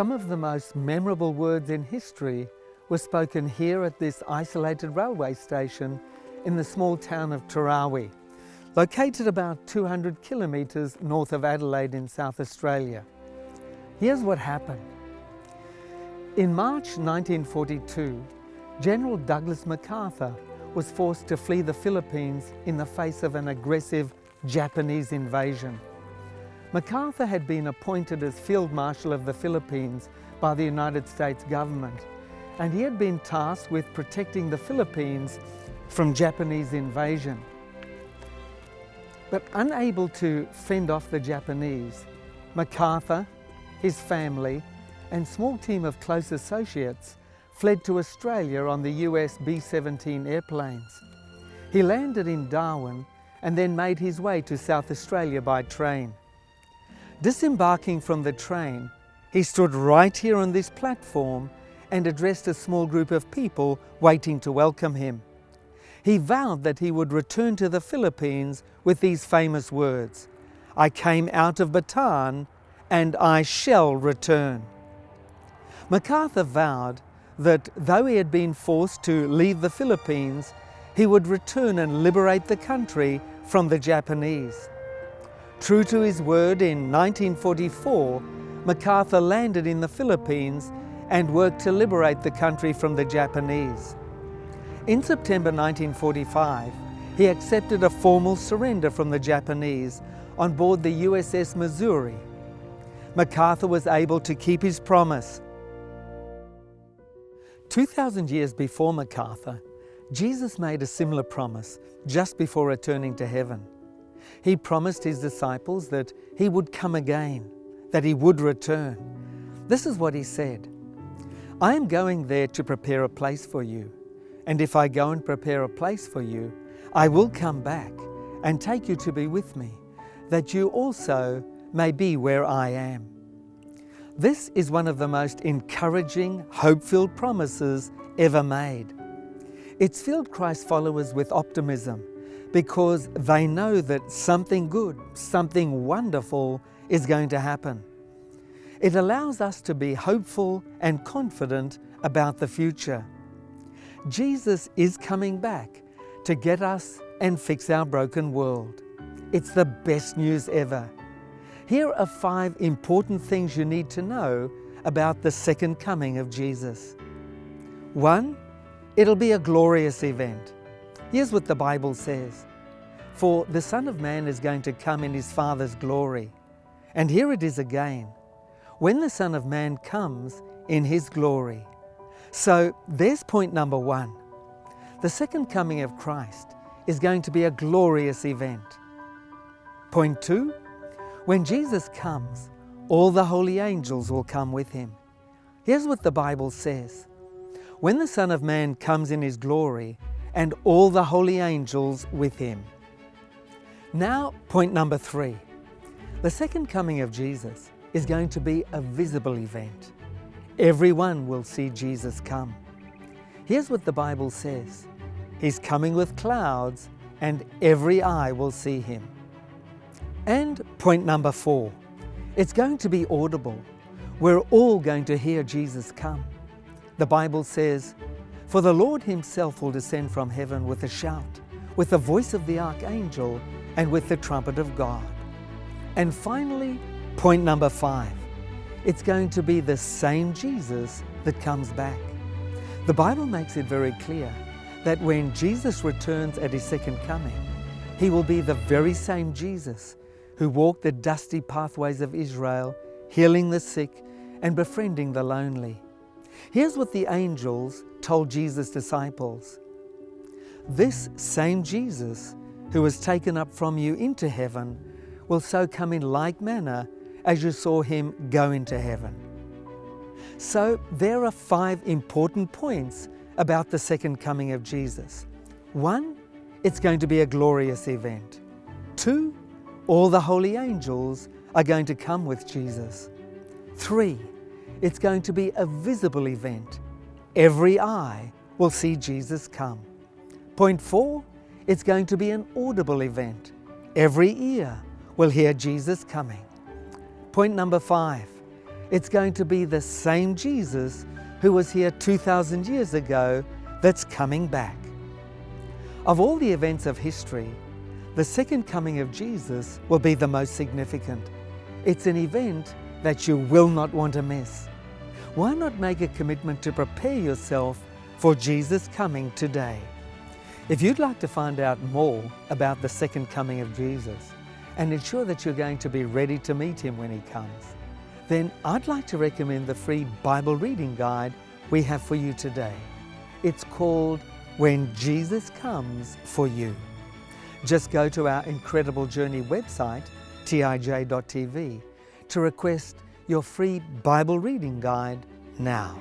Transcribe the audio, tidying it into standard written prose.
Some of the most memorable words in history were spoken here at this isolated railway station in the small town of Tarawi, located about 200 kilometres north of Adelaide in South Australia. Here's what happened. In March 1942, General Douglas MacArthur was forced to flee the Philippines in the face of an aggressive Japanese invasion. MacArthur had been appointed as Field Marshal of the Philippines by the United States government, and he had been tasked with protecting the Philippines from Japanese invasion. But unable to fend off the Japanese, MacArthur, his family, and small team of close associates fled to Australia on the US B-17 airplanes. He landed in Darwin and then made his way to South Australia by train. Disembarking from the train, he stood right here on this platform and addressed a small group of people waiting to welcome him. He vowed that he would return to the Philippines with these famous words, "I came out of Bataan and I shall return." MacArthur vowed that though he had been forced to leave the Philippines, he would return and liberate the country from the Japanese. True to his word, in 1944, MacArthur landed in the Philippines and worked to liberate the country from the Japanese. In September 1945, he accepted a formal surrender from the Japanese on board the USS Missouri. MacArthur was able to keep his promise. 2,000 years before MacArthur, Jesus made a similar promise just before returning to heaven. He promised his disciples that he would come again, that he would return. This is what he said, "I am going there to prepare a place for you. And if I go and prepare a place for you, I will come back and take you to be with me, that you also may be where I am." This is one of the most encouraging, hope-filled promises ever made. It's filled Christ followers with optimism because they know that something good, something wonderful is going to happen. It allows us to be hopeful and confident about the future. Jesus is coming back to get us and fix our broken world. It's the best news ever. Here are 5 important things you need to know about the second coming of Jesus. 1, it'll be a glorious event. Here's what the Bible says. "For the Son of Man is going to come in his Father's glory." And here it is again. When the Son of Man comes in his glory. So there's point number 1. The second coming of Christ is going to be a glorious event. Point 2, when Jesus comes, all the holy angels will come with him. Here's what the Bible says. When the Son of Man comes in his glory, and all the holy angels with him. Now, point number 3. The second coming of Jesus is going to be a visible event. Everyone will see Jesus come. Here's what the Bible says. He's coming with clouds, and every eye will see him. And point number 4. It's going to be audible. We're all going to hear Jesus come. The Bible says, "For the Lord himself will descend from heaven with a shout, with the voice of the archangel, and with the trumpet of God." And finally, point number 5. It's going to be the same Jesus that comes back. The Bible makes it very clear that when Jesus returns at his second coming, he will be the very same Jesus who walked the dusty pathways of Israel, healing the sick and befriending the lonely. Here's what the angels told Jesus' disciples. "This same Jesus who was taken up from you into heaven will so come in like manner as you saw him go into heaven." So there are 5 important points about the second coming of Jesus. 1, it's going to be a glorious event. 2, all the holy angels are going to come with Jesus. 3, it's going to be a visible event. Every eye will see Jesus come. Point 4, it's going to be an audible event. Every ear will hear Jesus coming. Point number 5, It's going to be the same Jesus who was here 2,000 years ago that's coming back. Of all the events of history, the second coming of Jesus will be the most significant. It's an event that you will not want to miss. Why not make a commitment to prepare yourself for Jesus coming today? If you'd like to find out more about the second coming of Jesus and ensure that you're going to be ready to meet Him when He comes, then I'd like to recommend the free Bible reading guide we have for you today. It's called When Jesus Comes for You. Just go to our Incredible Journey website, tij.tv, to request your free Bible reading guide now.